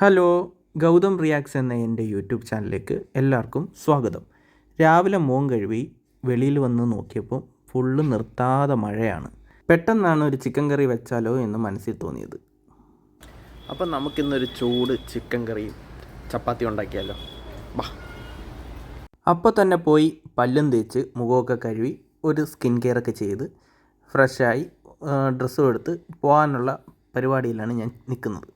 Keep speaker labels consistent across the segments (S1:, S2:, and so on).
S1: Hello, Gautam റിയാക്സ് എന്ന എൻ്റെ YouTube ചാനലിലേക്ക് എല്ലാവർക്കും സ്വാഗതം. രാവിലെ മോൻ കഴുകി വെളിയിൽ വന്ന് നോക്കിയപ്പോൾ ഫുള്ള് നിർത്താതെ മഴയാണ്. പെട്ടെന്നാണ് ഒരു ചിക്കൻ കറി വെച്ചാലോ എന്ന് മനസ്സിൽ തോന്നിയത്. അപ്പം നമുക്കിന്നൊരു ചൂട് ചിക്കൻ കറിയും ചപ്പാത്തി ഉണ്ടാക്കിയാലോ. ബാ. അപ്പോൾ തന്നെ പോയി പല്ലും തേച്ച് മുഖമൊക്കെ കഴുകി ഒരു സ്കിൻ കെയറൊക്കെ ചെയ്ത് ഫ്രഷായി ഡ്രസ്സും എടുത്ത് പോകാനുള്ള പരിപാടിയിലാണ് ഞാൻ നിൽക്കുന്നത്.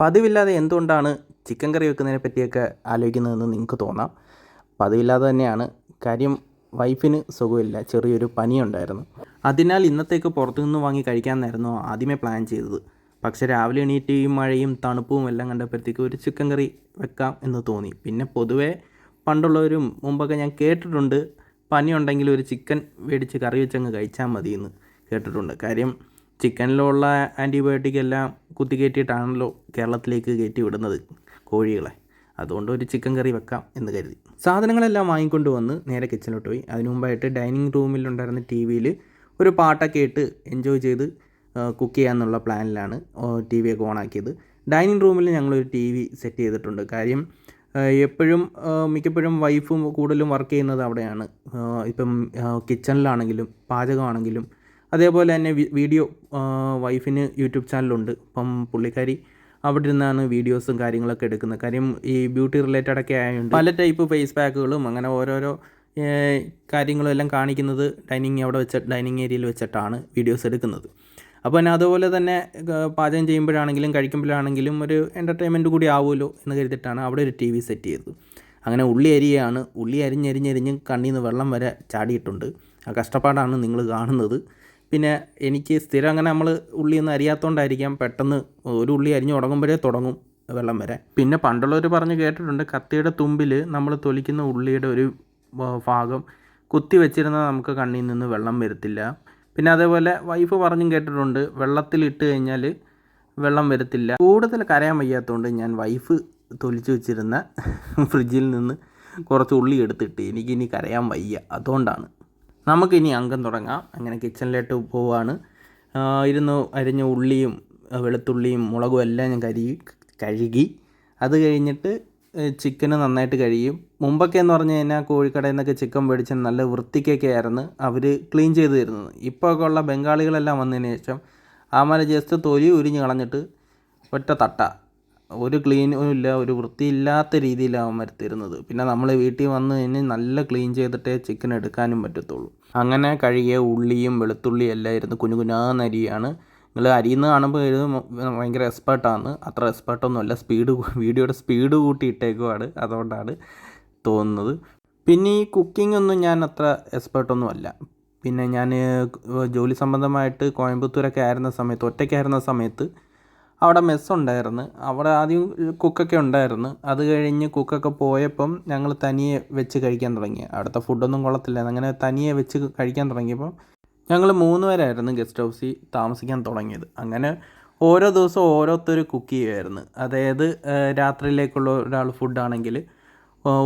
S1: പതിവില്ലാതെ എന്തുകൊണ്ടാണ് ചിക്കൻ കറി വെക്കുന്നതിനെ പറ്റിയൊക്കെ ആലോചിക്കുന്നതെന്ന് നിങ്ങൾക്ക് തോന്നാം. പതിവില്ലാതെ തന്നെയാണ്. കാര്യം വൈഫിന് സുഖമില്ല, ചെറിയൊരു പനിയുണ്ടായിരുന്നു. അതിനാൽ ഇന്നത്തേക്ക് പുറത്തുനിന്ന് വാങ്ങി കഴിക്കാമെന്നായിരുന്നു ആദ്യമേ പ്ലാൻ ചെയ്തത്. പക്ഷേ രാവിലെ എണീറ്റ് ഈ മഴയും തണുപ്പും എല്ലാം കണ്ടപ്പോഴത്തേക്ക് ഒരു ചിക്കൻ കറി വെക്കാം എന്ന് തോന്നി. പിന്നെ പൊതുവേ പണ്ടുള്ളവരും മുമ്പൊക്കെ ഞാൻ കേട്ടിട്ടുണ്ട്, പനിയുണ്ടെങ്കിൽ ഒരു ചിക്കൻ മേടിച്ച് കറി വെച്ചങ്ങ് കഴിച്ചാൽ മതിയെന്ന് കേട്ടിട്ടുണ്ട്. കാര്യം ചിക്കനിലുള്ള ആൻറ്റിബയോട്ടിക് എല്ലാം കുത്തിക്കയറ്റിയിട്ടാണല്ലോ കേരളത്തിലേക്ക് കയറ്റി വിടുന്നത് കോഴികളെ. അതുകൊണ്ട് ഒരു ചിക്കൻ കറി വെക്കാം എന്ന് കരുതി സാധനങ്ങളെല്ലാം വാങ്ങിക്കൊണ്ട് വന്ന് നേരെ കിച്ചണിലോട്ട് പോയി. അതിനു മുമ്പായിട്ട് ഡൈനിങ് റൂമിലുണ്ടായിരുന്ന ടി വിയിൽ ഒരു പാട്ടൊക്കെ ഇട്ട് എൻജോയ് ചെയ്ത് കുക്ക് ചെയ്യാമെന്നുള്ള പ്ലാനിലാണ് ടി വിയൊക്കെ ഓണാക്കിയത്. ഡൈനിങ് റൂമിൽ ഞങ്ങളൊരു ടി വി സെറ്റ് ചെയ്തിട്ടുണ്ട്. കാര്യം മിക്കപ്പോഴും വൈഫും കൂടുതലും വർക്ക് ചെയ്യുന്നത് അവിടെയാണ്. ഇപ്പം കിച്ചണിലാണെങ്കിലും പാചകമാണെങ്കിലും അതേപോലെ തന്നെ വീഡിയോ വൈഫിന് യൂട്യൂബ് ചാനലുണ്ട്. അപ്പം പുള്ളിക്കാരി അവിടെ ഇരുന്നാണ് വീഡിയോസും കാര്യങ്ങളൊക്കെ എടുക്കുന്നത്. കാര്യം ഈ ബ്യൂട്ടി റിലേറ്റഡൊക്കെ ആയതുകൊണ്ട് പല ടൈപ്പ് ഫേസ് പാക്കുകളും അങ്ങനെ ഓരോരോ കാര്യങ്ങളും എല്ലാം കാണിക്കുന്നത് ഡൈനിങ് ഏരിയയിൽ വെച്ചിട്ടാണ് വീഡിയോസ് എടുക്കുന്നത്. അപ്പോൾ തന്നെ അതുപോലെ തന്നെ പാചകം ചെയ്യുമ്പോഴാണെങ്കിലും കഴിക്കുമ്പോഴാണെങ്കിലും ഒരു എൻ്റർടൈൻമെൻറ്റ് കൂടി ആവുമല്ലോ എന്ന് കരുതിയിട്ടാണ് അവിടെ ഒരു ടി വി സെറ്റ് ചെയ്തത്. അങ്ങനെ ഉള്ളി അരിഞ്ഞ് കണ്ണിൽ നിന്ന് വെള്ളം വരെ ചാടിയിട്ടുണ്ട്. ആ കഷ്ടപ്പാടാണ് നിങ്ങൾ കാണുന്നത്. പിന്നെ എനിക്ക് സ്ഥിരം അങ്ങനെ നമ്മൾ ഉള്ളിയൊന്നും അരിയാത്തതുകൊണ്ടായിരിക്കാം പെട്ടെന്ന് ഒരു ഉള്ളി അരിഞ്ഞ് തുടങ്ങും വെള്ളം വരെ. പിന്നെ പണ്ടുള്ളവർ പറഞ്ഞ് കേട്ടിട്ടുണ്ട്, കത്തിയുടെ തുമ്പിൽ നമ്മൾ തൊലിക്കുന്ന ഉള്ളിയുടെ ഒരു ഭാഗം കുത്തി വെച്ചിരുന്നാൽ നമുക്ക് കണ്ണിൽ നിന്ന് വെള്ളം വരത്തില്ല. പിന്നെ അതേപോലെ വൈഫ് പറഞ്ഞും കേട്ടിട്ടുണ്ട്, വെള്ളത്തിലിട്ട് കഴിഞ്ഞാൽ വെള്ളം വരത്തില്ല. കൂടുതൽ കരയാൻ വയ്യാത്തതുകൊണ്ട് ഞാൻ വൈഫ് തൊലിച്ച് വെച്ചിരുന്ന ഫ്രിഡ്ജിൽ നിന്ന് കുറച്ച് ഉള്ളി എടുത്തിട്ട് എനിക്കിനി കരയാൻ വയ്യ, അതുകൊണ്ടാണ്. നമുക്കിനി അംഗം തുടങ്ങാം. അങ്ങനെ കിച്ചണിലോട്ട് പോവാണ്. അരിഞ്ഞ ഉള്ളിയും വെളുത്തുള്ളിയും മുളകും എല്ലാം ഞാൻ കഴുകി അത് കഴിഞ്ഞിട്ട് ചിക്കന് നന്നായിട്ട് കഴിയും. മുമ്പൊക്കെ എന്ന് പറഞ്ഞു കഴിഞ്ഞാൽ കോഴിക്കടയിൽ നിന്നൊക്കെ ചിക്കൻ മേടിച്ച് നല്ല വൃത്തിക്കൊക്കെ ആയിരുന്നു അവർ ക്ലീൻ ചെയ്ത് തരുന്നത്. ഇപ്പോൾ ഒക്കെ ഉള്ള ബംഗാളികളെല്ലാം വന്നതിന് ശേഷം ആമാരെ ജസ്റ്റ് തൊലി ഉരിഞ്ഞ് കളഞ്ഞിട്ട് ഒറ്റ തട്ട, ഒരു ക്ലീനും ഇല്ല, ഒരു വൃത്തിയില്ലാത്ത രീതിയിലാണ് അവന്മാർ തരുന്നത്. പിന്നെ നമ്മൾ വീട്ടിൽ വന്നു കഴിഞ്ഞ് നല്ല ക്ലീൻ ചെയ്തിട്ടേ ചിക്കൻ എടുക്കാനും പറ്റത്തുള്ളൂ. അങ്ങനെ കഴുകിയ ഉള്ളിയും വെളുത്തുള്ളിയും എല്ലാം ഇരുന്ന് കുനുകുനാന്ന് അരിയാണ്. നിങ്ങൾ അരിയുന്ന കാണുമ്പോൾ ഇത് ഭയങ്കര എക്സ്പേർട്ടാണ്. അത്ര എക്സ്പേർട്ടൊന്നുമല്ല, വീഡിയോയുടെ സ്പീഡ് കൂട്ടിയിട്ടേക്കുവാണ്, അതുകൊണ്ടാണ് തോന്നുന്നത്. പിന്നെ ഈ കുക്കിംഗ് ഒന്നും ഞാൻ അത്ര എക്സ്പേർട്ടൊന്നും അല്ല. പിന്നെ ഞാൻ ജോലി സംബന്ധമായിട്ട് കോയമ്പത്തൂരൊക്കെ ഒറ്റയ്ക്കായിരുന്ന സമയത്ത് അവിടെ മെസ്സുണ്ടായിരുന്നു. അവിടെ ആദ്യം കുക്കൊക്കെ ഉണ്ടായിരുന്നു. അത് കഴിഞ്ഞ് കുക്കൊക്കെ പോയപ്പം ഞങ്ങൾ തനിയെ വെച്ച് കഴിക്കാൻ തുടങ്ങി. അവിടുത്തെ ഫുഡൊന്നും കൊള്ളത്തില്ല. അങ്ങനെ തനിയെ വെച്ച് കഴിക്കാൻ തുടങ്ങിയപ്പം ഞങ്ങൾ 3 പേരായിരുന്നു ഗസ്റ്റ് ഹൗസിൽ താമസിക്കാൻ തുടങ്ങിയത്. അങ്ങനെ ഓരോ ദിവസവും ഓരോരുത്തർ കുക്ക് ചെയ്യുമായിരുന്നു. അതായത് രാത്രിയിലേക്കുള്ള ഒരാൾ ഫുഡാണെങ്കിൽ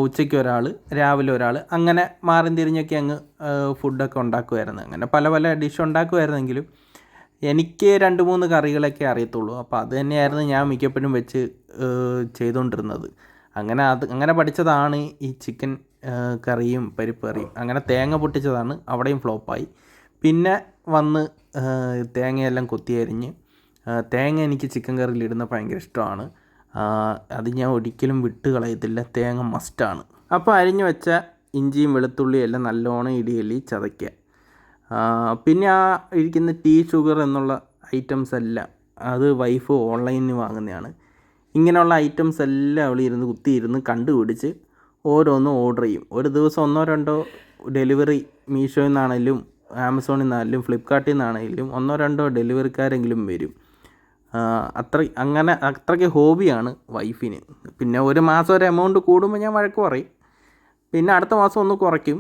S1: ഉച്ചയ്ക്ക് ഒരാൾ, രാവിലെ ഒരാൾ, അങ്ങനെ മാറി തിരിഞ്ഞൊക്കെ അങ്ങ് ഫുഡൊക്കെ ഉണ്ടാക്കുമായിരുന്നു. അങ്ങനെ പല പല ഡിഷ് ഉണ്ടാക്കുമായിരുന്നെങ്കിലും എനിക്ക് 2-3 കറികളൊക്കെ അറിയത്തുള്ളൂ. അപ്പോൾ അത് തന്നെയായിരുന്നു ഞാൻ മിക്കപ്പോഴും വെച്ച് ചെയ്തുകൊണ്ടിരുന്നത്. അങ്ങനെ പഠിച്ചതാണ് ഈ ചിക്കൻ കറിയും പരിപ്പ് കറിയും. അങ്ങനെ തേങ്ങ പൊട്ടിച്ചതാണ്, അവിടെയും ഫ്ലോപ്പായി. പിന്നെ വന്ന് തേങ്ങയെല്ലാം കൊത്തിയരിഞ്ഞ്, തേങ്ങ എനിക്ക് ചിക്കൻ കറിയിലിടുന്ന ഭയങ്കര ഇഷ്ടമാണ്. അത് ഞാൻ ഒരിക്കലും വിട്ട് കളയത്തില്ല, തേങ്ങ മസ്റ്റാണ്. അപ്പോൾ അരിഞ്ഞു വെച്ച ഇഞ്ചിയും വെളുത്തുള്ളിയും എല്ലാം നല്ലോണം ഇടിയല്ലി ചതയ്ക്കുക. പിന്നെ ആ ഇരിക്കുന്ന ടീ ഷുഗർ എന്നുള്ള ഐറ്റംസ് എല്ലാം അത് വൈഫ് ഓൺലൈനിൽ വാങ്ങുന്നതാണ്. ഇങ്ങനെയുള്ള ഐറ്റംസ് എല്ലാം അവൾ കുത്തിയിരുന്ന് കണ്ടുപിടിച്ച് ഓരോന്നും ഓർഡർ ചെയ്യും. ഒരു ദിവസം 1-2 ഡെലിവറി മീഷോയിൽ നിന്നാണെങ്കിലും ആമസോണിൽ നിന്നാണെങ്കിലും ഫ്ലിപ്കാർട്ടിൽ നിന്നാണെങ്കിലും 1-2 ഡെലിവറിക്കാരെങ്കിലും വരും. അത്രയ്ക്ക് ഹോബിയാണ് വൈഫിന്. പിന്നെ ഒരു മാസം ഒരു എമൗണ്ട് കൂടുമ്പോൾ ഞാൻ വഴക്ക് പറയും. പിന്നെ അടുത്ത മാസം ഒന്ന് കുറയ്ക്കും.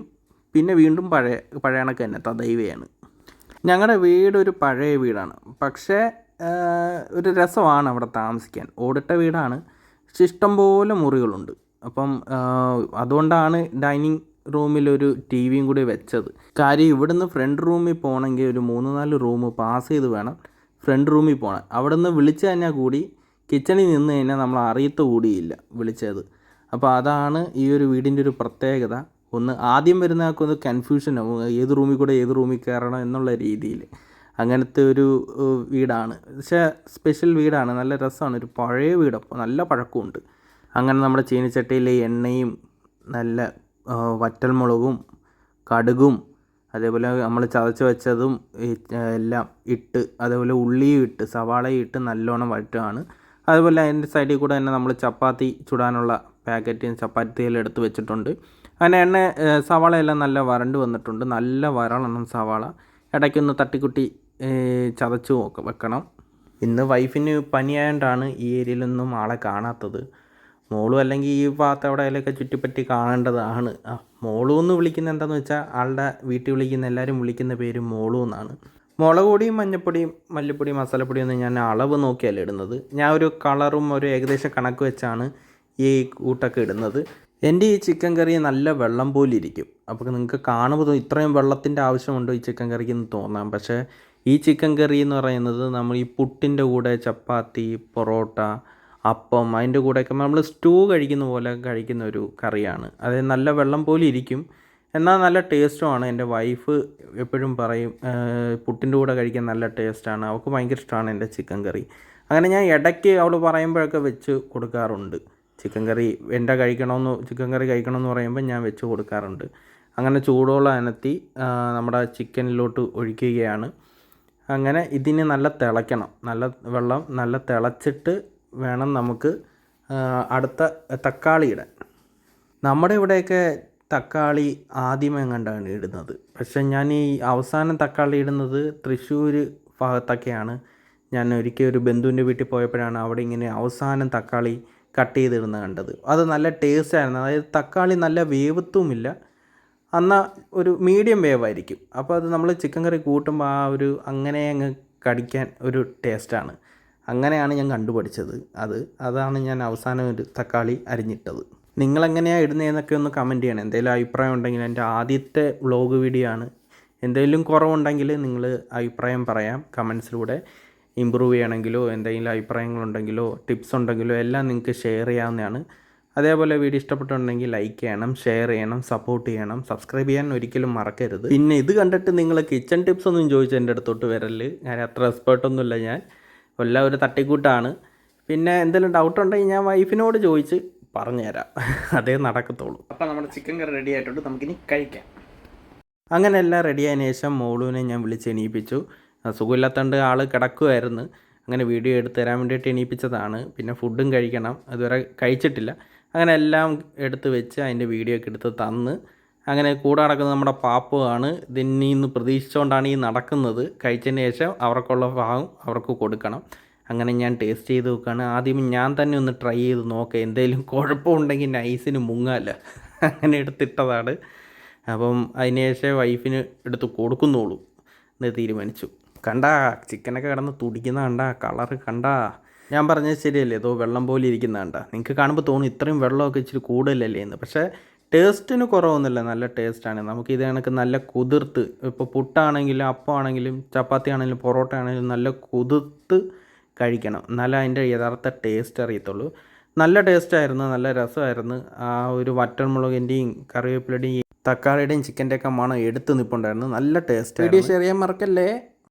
S1: പിന്നെ വീണ്ടും പഴയ കണക്ക് തന്നെ തദൈവയാണ്. ഞങ്ങളുടെ വീട് ഒരു പഴയ വീടാണ്. പക്ഷേ ഒരു രസമാണ് അവിടെ താമസിക്കാൻ. ഓടിട്ട വീടാണ്, പക്ഷെ ഇഷ്ടംപോലെ മുറികളുണ്ട്. അപ്പം അതുകൊണ്ടാണ് ഡൈനിങ് റൂമിലൊരു ടി വിയും കൂടി വെച്ചത്. കാര്യം ഇവിടുന്ന് ഫ്രണ്ട് റൂമിൽ പോകണമെങ്കിൽ ഒരു 3-4 റൂം പാസ് ചെയ്ത് വേണം ഫ്രണ്ട് റൂമിൽ പോകണം. അവിടെ നിന്ന് വിളിച്ചു കഴിഞ്ഞാൽ കൂടി കിച്ചണിൽ നിന്ന് കഴിഞ്ഞാൽ നമ്മൾ അറിയത്ത് കൂടിയില്ല വിളിച്ചത്. അപ്പോൾ അതാണ് ഈ ഒരു വീടിൻ്റെ ഒരു പ്രത്യേകത. ഒന്ന് ആദ്യം വരുന്നതൊക്കെ കൺഫ്യൂഷനാവും, ഏത് റൂമിൽ കൂടെ ഏത് റൂമിൽ കയറണം എന്നുള്ള രീതിയിൽ. അങ്ങനത്തെ ഒരു വീടാണ്. പക്ഷേ സ്പെഷ്യൽ വീടാണ്, നല്ല രസമാണ്. ഒരു പഴയ വീട്, അപ്പോൾ നല്ല പഴക്കമുണ്ട്. അങ്ങനെ നമ്മുടെ ചീനച്ചട്ടിയിലെ എണ്ണയും നല്ല വറ്റൽമുളകും കടുകും അതേപോലെ നമ്മൾ ചതച്ച് വെച്ചതും എല്ലാം ഇട്ട്, അതേപോലെ ഉള്ളിയും ഇട്ട് സവാളയും ഇട്ട് നല്ലോണം വഴറ്റുകയാണ്. അതുപോലെ അതിൻ്റെ സൈഡിൽ കൂടെ തന്നെ നമ്മൾ ചപ്പാത്തി ചുടാനുള്ള പാക്കറ്റ് ചപ്പാത്തിയിൽ എടുത്ത് വെച്ചിട്ടുണ്ട്. അങ്ങനെ എണ്ണ സവാളയെല്ലാം നല്ല വരണ്ട് വന്നിട്ടുണ്ട്. നല്ല വരളണം സവാള. ഇടയ്ക്കൊന്ന് തട്ടിക്കുട്ടി ചതച്ച് വെക്കണം. ഇന്ന് വൈഫിന് പനിയായതുകൊണ്ടാണ് ഈ ഏരിയയിലൊന്നും ആളെ കാണാത്തത്. മോളും അല്ലെങ്കിൽ ഈ ഭാഗത്ത് എവിടെയെങ്കിലുമൊക്കെ ചുറ്റിപ്പറ്റി കാണേണ്ടതാണ്. മോളു എന്ന് വിളിക്കുന്നത് എന്താണെന്ന് വെച്ചാൽ ആളുടെ വീട്ടിൽ വിളിക്കുന്ന എല്ലാവരും വിളിക്കുന്ന പേര് മോളു എന്നാണ്. മുളക് പൊടിയും മഞ്ഞപ്പൊടിയും മല്ലിപ്പൊടിയും മസാലപ്പൊടിയും ഒന്നും ഞാൻ അളവ് നോക്കിയല്ല ഇടുന്നത്. ഞാൻ ഒരു കളറും ഒരു ഏകദേശം കണക്ക് വെച്ചാണ് ഈ കൂട്ടൊക്കെ ഇടുന്നത്. എൻ്റെ ഈ ചിക്കൻ കറി നല്ല വെള്ളം പോലെ ഇരിക്കും. അപ്പോൾ നിങ്ങൾക്ക് കാണുമ്പോൾ ഇത്രയും വെള്ളത്തിൻ്റെ ആവശ്യമുണ്ടോ ഈ ചിക്കൻ കറിക്ക് എന്ന് തോന്നാം. പക്ഷേ ഈ ചിക്കൻ കറി എന്ന് പറയുന്നത് നമ്മൾ ഈ പുട്ടിൻ്റെ കൂടെ ചപ്പാത്തി, പൊറോട്ട, അപ്പം അതിൻ്റെ കൂടെയൊക്കെ നമ്മൾ സ്റ്റൂ കഴിക്കുന്ന പോലെ കഴിക്കുന്ന ഒരു കറിയാണ്. അത് നല്ല വെള്ളം പോലെ ഇരിക്കും, എന്നാൽ നല്ല ടേസ്റ്റുമാണ്. എൻ്റെ വൈഫ് എപ്പോഴും പറയും പുട്ടിൻ്റെ കൂടെ കഴിക്കാൻ നല്ല ടേസ്റ്റാണ്, അവൾക്ക് ഭയങ്കര ഇഷ്ടമാണ് എൻ്റെ ചിക്കൻ കറി. അങ്ങനെ ഞാൻ ഇടയ്ക്ക് അവൾ പറയുമ്പോഴൊക്കെ വെച്ച് കൊടുക്കാറുണ്ട്. ചിക്കൻ കറി ചിക്കൻ കറി കഴിക്കണമെന്ന് പറയുമ്പോൾ ഞാൻ വെച്ച് കൊടുക്കാറുണ്ട്. അങ്ങനെ ചൂടോളം അനത്തി നമ്മുടെ ചിക്കനിലോട്ട് ഒഴിക്കുകയാണ്. അങ്ങനെ ഇതിന് നല്ല തിളയ്ക്കണം, നല്ല വെള്ളം നല്ല തിളച്ചിട്ട് വേണം നമുക്ക് അടുത്ത തക്കാളി ഇടാൻ. നമ്മുടെ ഇവിടെയൊക്കെ തക്കാളി ആദ്യമേ കണ്ടാണ് ഇടുന്നത്. പക്ഷെ ഞാൻ ഈ അവസാനം തക്കാളി ഇടുന്നത് തൃശ്ശൂർ ഭാഗത്തൊക്കെയാണ്. ഞാൻ ഒരിക്കൽ ഒരു ബന്ധുവിൻ്റെ വീട്ടിൽ പോയപ്പോഴാണ് അവിടെ ഇങ്ങനെ അവസാനം തക്കാളി കട്ട് ചെയ്തിടുന്നത് കണ്ടത്. അത് നല്ല ടേസ്റ്റായിരുന്നു. അതായത് തക്കാളി നല്ല വേവത്തുമില്ല, എന്നാൽ ഒരു മീഡിയം വേവായിരിക്കും. അപ്പോൾ അത് നമ്മൾ ചിക്കൻ കറി കൂട്ടുമ്പോൾ ആ ഒരു അങ്ങനെ അങ്ങ് കടിക്കാൻ ഒരു ടേസ്റ്റാണ്. അങ്ങനെയാണ് ഞാൻ കണ്ടുപിടിച്ചത്. അതാണ് ഞാൻ അവസാനം ഒരു തക്കാളി അരിഞ്ഞിട്ടത്. നിങ്ങളെങ്ങനെയാണ് ഇടുന്നതെന്നൊക്കെ ഒന്ന് കമൻറ്റ് ചെയ്യണം. എന്തെങ്കിലും അഭിപ്രായം ഉണ്ടെങ്കിൽ, എൻ്റെ ആദ്യത്തെ വ്ളോഗ് വീഡിയോ ആണ്, എന്തെങ്കിലും കുറവുണ്ടെങ്കിൽ നിങ്ങൾ അഭിപ്രായം പറയാം കമൻസിലൂടെ. ഇമ്പ്രൂവ് ചെയ്യണമെങ്കിലോ എന്തെങ്കിലും അഭിപ്രായങ്ങളുണ്ടെങ്കിലോ ടിപ്സ് ഉണ്ടെങ്കിലോ എല്ലാം നിങ്ങൾക്ക് ഷെയർ ചെയ്യാവുന്നതാണ്. അതേപോലെ വീഡിയോ ഇഷ്ടപ്പെട്ടുണ്ടെങ്കിൽ ലൈക്ക് ചെയ്യണം, ഷെയർ ചെയ്യണം, സപ്പോർട്ട് ചെയ്യണം, സബ്സ്ക്രൈബ് ചെയ്യാൻ ഒരിക്കലും മറക്കരുത്. പിന്നെ ഇത് കണ്ടിട്ട് നിങ്ങൾ കിച്ചൺ ടിപ്സ് ഒന്നും ചോദിച്ചാൽ എൻ്റെ അടുത്തോട്ട് വരല്. ഞാൻ അത്ര എക്സ്പേർട്ടൊന്നുമില്ല, ഞാൻ എല്ലാം ഒരു തട്ടിക്കൂട്ടാണ്. പിന്നെ എന്തെങ്കിലും ഡൗട്ട് ഉണ്ടെങ്കിൽ ഞാൻ വൈഫിനോട് ചോദിച്ച് പറഞ്ഞുതരാം, അതേ നടക്കത്തുള്ളൂ. അപ്പോൾ നമ്മുടെ ചിക്കൻ കറി റെഡി ആയിട്ടുണ്ട്, നമുക്കിനി കഴിക്കാം. അങ്ങനെ എല്ലാം റെഡിയായതിനു ശേഷം മോളുവിനെ ഞാൻ വിളിച്ച് എണീപ്പിച്ചു. സുഖമില്ലാത്തതുകൊണ്ട് ആൾ കിടക്കുമായിരുന്നു. അങ്ങനെ വീഡിയോ എടുത്ത് തരാൻ വേണ്ടിയിട്ട് എണീപ്പിച്ചതാണ്. പിന്നെ ഫുഡും കഴിക്കണം, അതുവരെ കഴിച്ചിട്ടില്ല. അങ്ങനെ എല്ലാം എടുത്ത് വെച്ച് അതിൻ്റെ വീഡിയോ ഒക്കെ എടുത്ത് തന്ന്. അങ്ങനെ കൂടെ നടക്കുന്നത് നമ്മുടെ പാപ്പുവാണ്. ഇതിന്ന് പ്രതീക്ഷിച്ചുകൊണ്ടാണ് ഈ നടക്കുന്നത്. കഴിച്ചതിന് ശേഷം അവർക്കുള്ള ഭാഗം അവർക്ക് കൊടുക്കണം. അങ്ങനെ ഞാൻ ടേസ്റ്റ് ചെയ്ത് നോക്കുകയാണ്. ആദ്യം ഞാൻ തന്നെ ഒന്ന് ട്രൈ ചെയ്ത് നോക്കാം, എന്തെങ്കിലും കുഴപ്പമുണ്ടെങ്കിൽ നൈസിന് മുങ്ങാല്ല, അങ്ങനെ എടുത്തിട്ടതാണ്. അപ്പം അതിന് ശേഷം വൈഫിന് എടുത്ത് കൊടുക്കുന്നുള്ളൂ എന്ന് തീരുമാനിച്ചു. കണ്ടാ ചിക്കനൊക്കെ കിടന്ന് തുടിക്കുന്ന കണ്ടാ, കളറ് കണ്ടാ. ഞാൻ പറഞ്ഞത് ശരിയല്ലേ, ഏതോ വെള്ളം പോലെ ഇരിക്കുന്ന കണ്ടാ. നിങ്ങൾക്ക് കാണുമ്പോൾ തോന്നും ഇത്രയും വെള്ളമൊക്കെ ഇച്ചിരി കൂടുതലല്ലേ എന്ന്. പക്ഷേ ടേസ്റ്റിന് കുറവൊന്നുമില്ല, നല്ല ടേസ്റ്റാണ്. നമുക്ക് ഇത് കണക്ക് നല്ല കുതിർത്ത്, ഇപ്പോൾ പുട്ടാണെങ്കിലും അപ്പമാണെങ്കിലും ചപ്പാത്തി ആണെങ്കിലും പൊറോട്ട ആണെങ്കിലും നല്ല കുതിർത്ത് കഴിക്കണം, എന്നാലേ അതിൻ്റെ യഥാർത്ഥ ടേസ്റ്റ് അറിയത്തുള്ളൂ. നല്ല ടേസ്റ്റായിരുന്നു, നല്ല രസമായിരുന്നു. ആ ഒരു വറ്റൽമുളകിൻ്റെയും കറിവേപ്പിലയുടെയും തക്കാളിയുടെയും ചിക്കൻ്റെയൊക്കെ മണം എടുത്ത് നിൽപ്പുണ്ടായിരുന്നു. നല്ല ടേസ്റ്റ്. വീഡിയോ ഷെയർ ചെയ്യാൻ മറക്കല്ലേ.